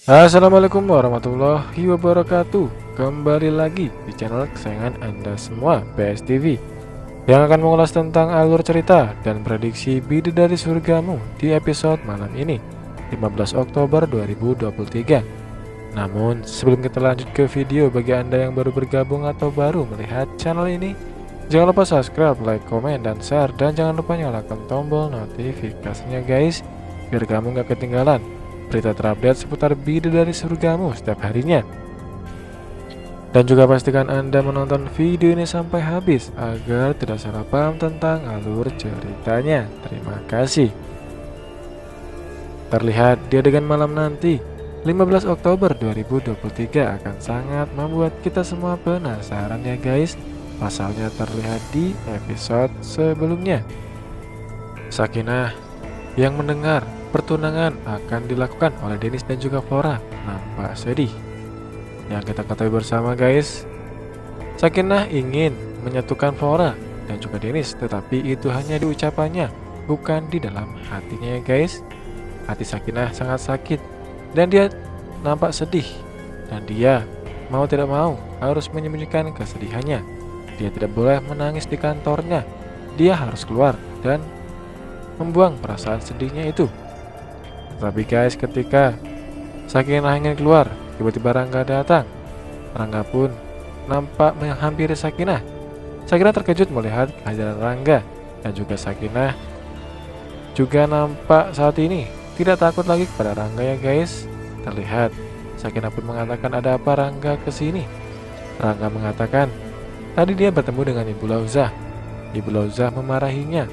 Assalamualaikum warahmatullahi wabarakatuh. Kembali lagi di channel kesayangan Anda semua, PS TV, yang akan mengulas tentang alur cerita dan prediksi Bidadari Surgamu di episode malam ini, 15 Oktober 2023. Namun, sebelum kita lanjut ke video, bagi Anda yang baru bergabung atau baru melihat channel ini, jangan lupa subscribe, like, komen, dan share, dan jangan lupa nyalakan tombol notifikasinya guys, biar kamu gak ketinggalan berita terupdate seputar Bidadari Surgamu setiap harinya. Dan juga pastikan Anda menonton video ini sampai habis agar tidak salah paham tentang alur ceritanya. Terima kasih. Terlihat di adegan malam nanti, 15 Oktober 2023 akan sangat membuat kita semua penasaran ya guys. Pasalnya terlihat di episode sebelumnya. Sakinah yang mendengar pertunangan akan dilakukan oleh Dennis dan juga Flora nampak sedih. Yang kita ketahui bersama guys, Sakinah ingin menyatukan Flora dan juga Dennis, tetapi itu hanya di ucapannya, bukan di dalam hatinya ya guys. Hati Sakinah sangat sakit dan dia nampak sedih, dan dia mau tidak mau harus menyembunyikan kesedihannya. Dia tidak boleh menangis di kantornya, dia harus keluar dan membuang perasaan sedihnya itu. Tapi guys, ketika Sakinah ingin keluar, tiba-tiba Rangga datang. Rangga pun nampak menghampiri Sakinah. Sakinah terkejut melihat kehadiran Rangga, dan juga Sakinah juga nampak saat ini tidak takut lagi kepada Rangga ya guys. Terlihat Sakinah pun mengatakan, "Ada apa Rangga kesini?" Rangga mengatakan tadi dia bertemu dengan Ibu Lauzah. Ibu Lauzah memarahinya,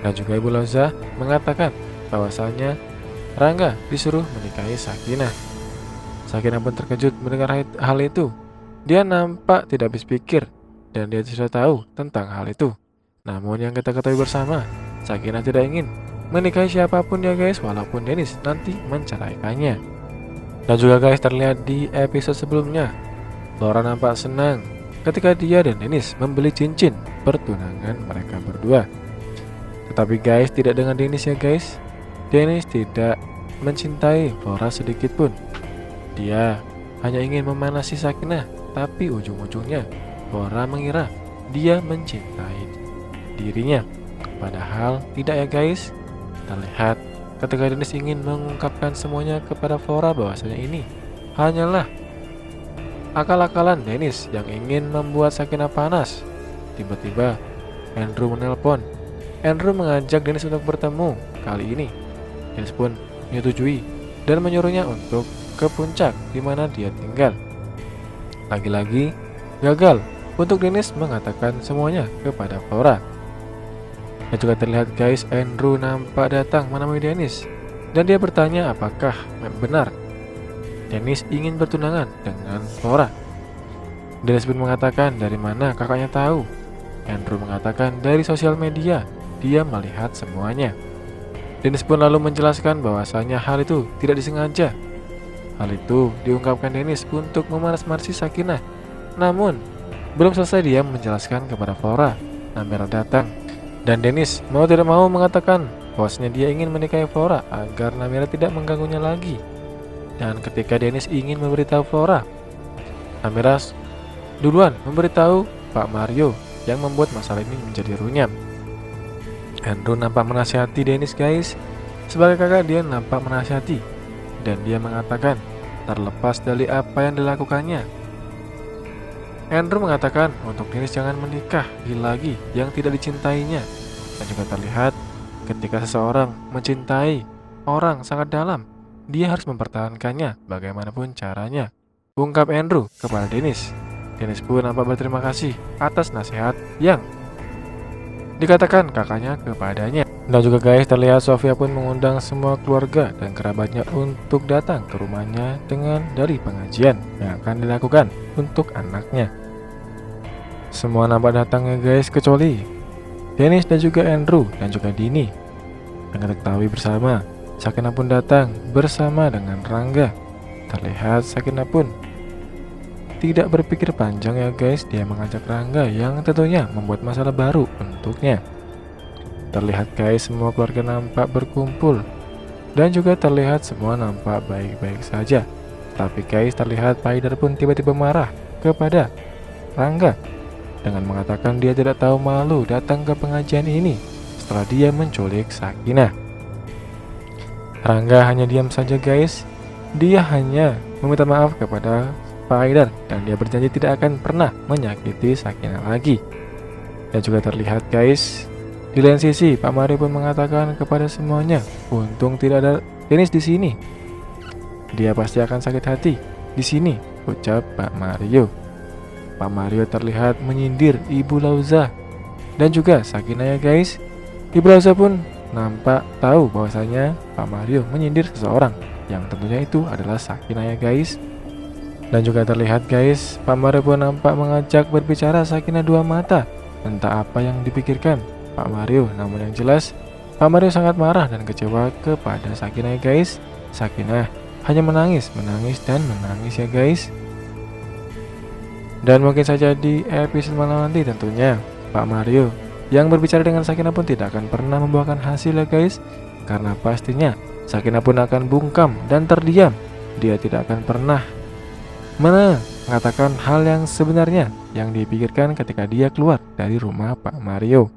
dan juga Ibu Lauzah mengatakan bahwasanya Rangga disuruh menikahi Sakinah. Sakinah pun terkejut mendengar hal itu. Dia nampak tidak habis pikir dan dia sudah tahu tentang hal itu. Namun yang kita ketahui bersama, Sakinah tidak ingin menikahi siapapun ya guys, walaupun Dennis nanti menceraikannya. Dan juga guys, terlihat di episode sebelumnya, Flora nampak senang ketika dia dan Dennis membeli cincin pertunangan mereka berdua. Tetapi guys, tidak dengan Dennis ya guys. Dennis tidak mencintai Flora sedikit pun. Dia hanya ingin memanasi Sakinah, tapi ujung-ujungnya Flora mengira dia mencintai dirinya. Padahal tidak ya guys. Terlihat ketika Dennis ingin mengungkapkan semuanya kepada Flora bahwasanya ini hanyalah akal-akalan Dennis yang ingin membuat Sakinah panas. Tiba-tiba Andrew menelpon. Andrew mengajak Dennis untuk bertemu kali ini. Dennis pun menyetujui dan menyuruhnya untuk ke puncak di mana dia tinggal. Lagi-lagi gagal untuk Dennis mengatakan semuanya kepada Flora. Dan juga terlihat guys, Andrew nampak datang menemui Dennis, dan dia bertanya apakah benar Dennis ingin bertunangan dengan Flora. Dennis pun mengatakan dari mana kakaknya tahu. Andrew mengatakan dari sosial media, dia melihat semuanya. Dennis pun lalu menjelaskan bahwasanya hal itu tidak disengaja. Hal itu diungkapkan Dennis untuk memanas-manasi Sakinah. Namun, belum selesai dia menjelaskan kepada Flora, Namira datang. Dan Dennis mau tidak mau mengatakan bahwasanya dia ingin menikahi Flora agar Namira tidak mengganggunya lagi. Dan ketika Dennis ingin memberitahu Flora, Namira duluan memberitahu Pak Mario yang membuat masalah ini menjadi runyam. Andrew nampak menasihati Dennis guys. Sebagai kakak dia nampak menasihati, dan dia mengatakan terlepas dari apa yang dilakukannya, Andrew mengatakan untuk Dennis jangan menikah lagi yang tidak dicintainya. Dan juga terlihat ketika seseorang mencintai orang sangat dalam, dia harus mempertahankannya bagaimanapun caranya, ungkap Andrew kepada Dennis. Dennis pun nampak berterima kasih atas nasihat yang dikatakan kakaknya kepadanya. Dan juga guys, terlihat Sofia pun mengundang semua keluarga dan kerabatnya untuk datang ke rumahnya dengan dari pengajian yang akan dilakukan untuk anaknya. Semua nampak datang ya guys, kecuali Dennis dan juga Andrew dan juga Dini. Yang kita ketahui bersama, Sakinah pun datang bersama dengan Rangga. Terlihat Sakinah pun tidak berpikir panjang ya guys, dia mengajak Rangga yang tentunya membuat masalah baru untuknya. Terlihat guys, semua keluarga nampak berkumpul dan juga terlihat semua nampak baik-baik saja. Tapi guys, terlihat Pak Haidar pun tiba-tiba marah kepada Rangga dengan mengatakan dia tidak tahu malu datang ke pengajian ini setelah dia menculik Sakinah. Rangga hanya diam saja guys. Dia hanya meminta maaf kepada Pak Haidar dan dia berjanji tidak akan pernah menyakiti Sakinah lagi. Dan juga terlihat guys, di lain sisi Pak Mario pun mengatakan kepada semuanya, untung tidak ada Dennis di sini. Dia pasti akan sakit hati di sini, ucap Pak Mario. Pak Mario terlihat menyindir Ibu Lauza dan juga Sakinah ya guys. Ibu Lauza pun nampak tahu bahwasanya Pak Mario menyindir seseorang, yang tentunya itu adalah Sakinah ya guys. Dan juga terlihat guys, Pak Mario pun nampak mengajak berbicara Sakinah dua mata. Entah apa yang dipikirkan Pak Mario, namun yang jelas Pak Mario sangat marah dan kecewa kepada Sakinah ya guys. Sakinah hanya menangis dan menangis ya guys. Dan mungkin saja di episode malam nanti tentunya Pak Mario yang berbicara dengan Sakinah pun tidak akan pernah membuahkan hasil ya guys. Karena pastinya Sakinah pun akan bungkam dan terdiam. Dia tidak akan pernah mengatakan hal yang sebenarnya yang dipikirkan ketika dia keluar dari rumah Pak Mario.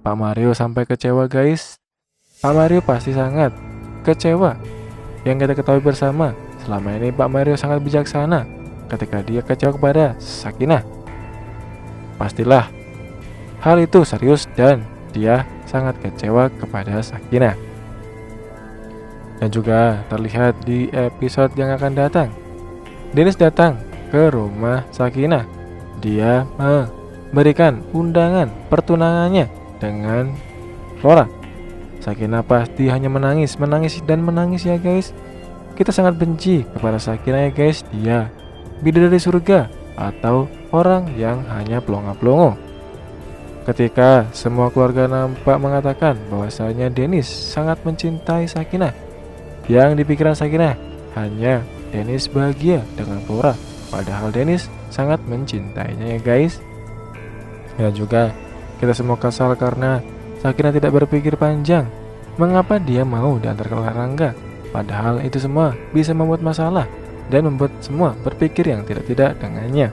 Pak Mario sampai kecewa guys. Pak Mario pasti sangat kecewa. Yang kita ketahui bersama, selama ini Pak Mario sangat bijaksana ketika dia kecewa kepada Sakinah. Pastilah hal itu serius dan dia sangat kecewa kepada Sakinah. Dan juga terlihat di episode yang akan datang, Dennis datang ke rumah Sakinah. Dia memberikan undangan pertunangannya dengan Flora. Sakinah pasti hanya menangis dan menangis ya guys. Kita sangat benci kepada Sakinah ya guys. Dia bidadari surga atau orang yang hanya pelongo-pelongo. Ketika semua keluarga nampak mengatakan bahwasanya Dennis sangat mencintai Sakinah, yang dipikiran Sakinah hanya Dennis bahagia dengan Flora, padahal Dennis sangat mencintainya ya guys. Dan juga kita semua kesal karena Sakinah tidak berpikir panjang mengapa dia mau diantarkan oleh Rangga, padahal itu semua bisa membuat masalah dan membuat semua berpikir yang tidak-tidak dengannya.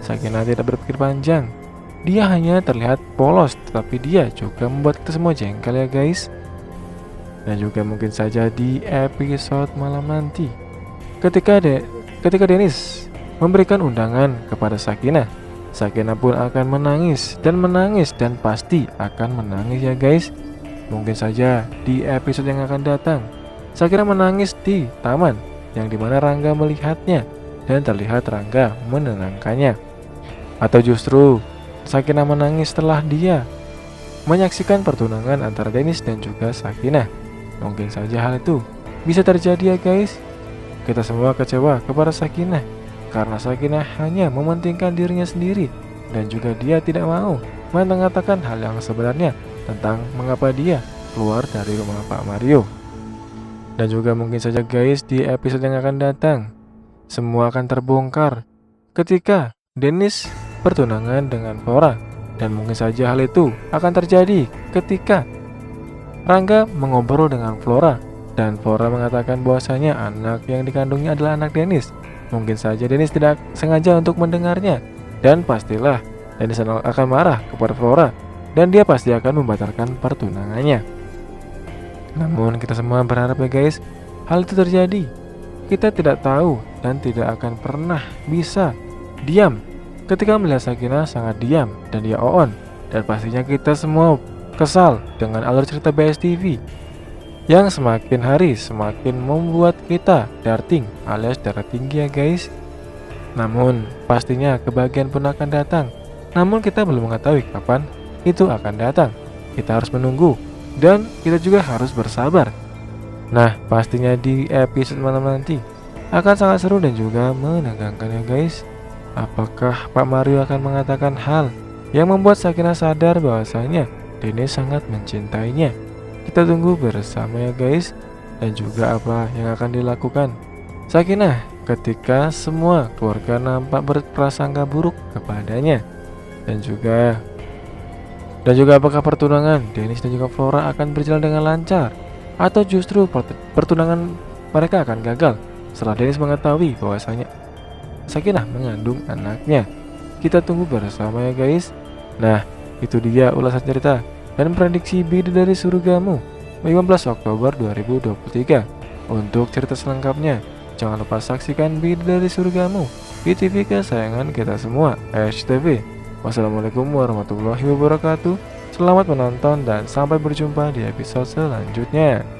Sakinah tidak berpikir panjang, dia hanya terlihat polos, tetapi dia juga membuat kita semua jengkel ya guys. Dan juga mungkin saja di episode malam nanti, ketika Dennis memberikan undangan kepada Sakinah, Sakinah pun akan menangis dan pasti akan menangis ya guys. Mungkin saja di episode yang akan datang, Sakinah menangis di taman yang dimana Rangga melihatnya dan terlihat Rangga menenangkannya. Atau justru Sakinah menangis setelah dia menyaksikan pertunangan antara Dennis dan juga Sakinah. Mungkin saja hal itu bisa terjadi ya guys. Kita semua kecewa kepada Sakinah karena Sakinah hanya mementingkan dirinya sendiri dan juga dia tidak mau mengatakan hal yang sebenarnya tentang mengapa dia keluar dari rumah Pak Mario. Dan juga mungkin saja guys di episode yang akan datang, semua akan terbongkar ketika Dennis bertunangan dengan Flora. Dan mungkin saja hal itu akan terjadi ketika Rangga mengobrol dengan Flora dan Flora mengatakan bahwasanya anak yang dikandungnya adalah anak Dennis. Mungkin saja Dennis tidak sengaja untuk mendengarnya, dan pastilah Dennis akan marah kepada Flora dan dia pasti akan membatalkan pertunangannya. Namun kita semua berharap ya guys, hal itu terjadi. Kita tidak tahu dan tidak akan pernah bisa diam ketika melihat Sakinah sangat diam dan dia on. Dan pastinya kita semua kesal dengan alur cerita BSTV yang semakin hari semakin membuat kita darting alias darah tinggi ya guys. Namun pastinya kebahagiaan pun akan datang, namun kita belum mengetahui kapan itu akan datang. Kita harus menunggu dan kita juga harus bersabar. Nah pastinya di episode malam nanti akan sangat seru dan juga menegangkan ya guys. Apakah Pak Mario akan mengatakan hal yang membuat Sakinah sadar bahwasanya Dennis sangat mencintainya? Kita tunggu bersama ya guys. Dan juga apa yang akan dilakukan Sakinah ketika semua keluarga nampak berprasangka buruk kepadanya. Dan juga apakah pertunangan Dennis dan juga Flora akan berjalan dengan lancar? Atau justru pertunangan mereka akan gagal setelah Dennis mengetahui bahwasanya Sakinah mengandung anaknya? Kita tunggu bersama ya guys. Nah, itu dia ulasan cerita dan prediksi Bidadari Surgamu 15 Oktober 2023. Untuk cerita selengkapnya, jangan lupa saksikan Bidadari Surgamu di TV kesayangan kita semua, SCTV. Wassalamualaikum warahmatullahi wabarakatuh. Selamat menonton dan sampai berjumpa di episode selanjutnya.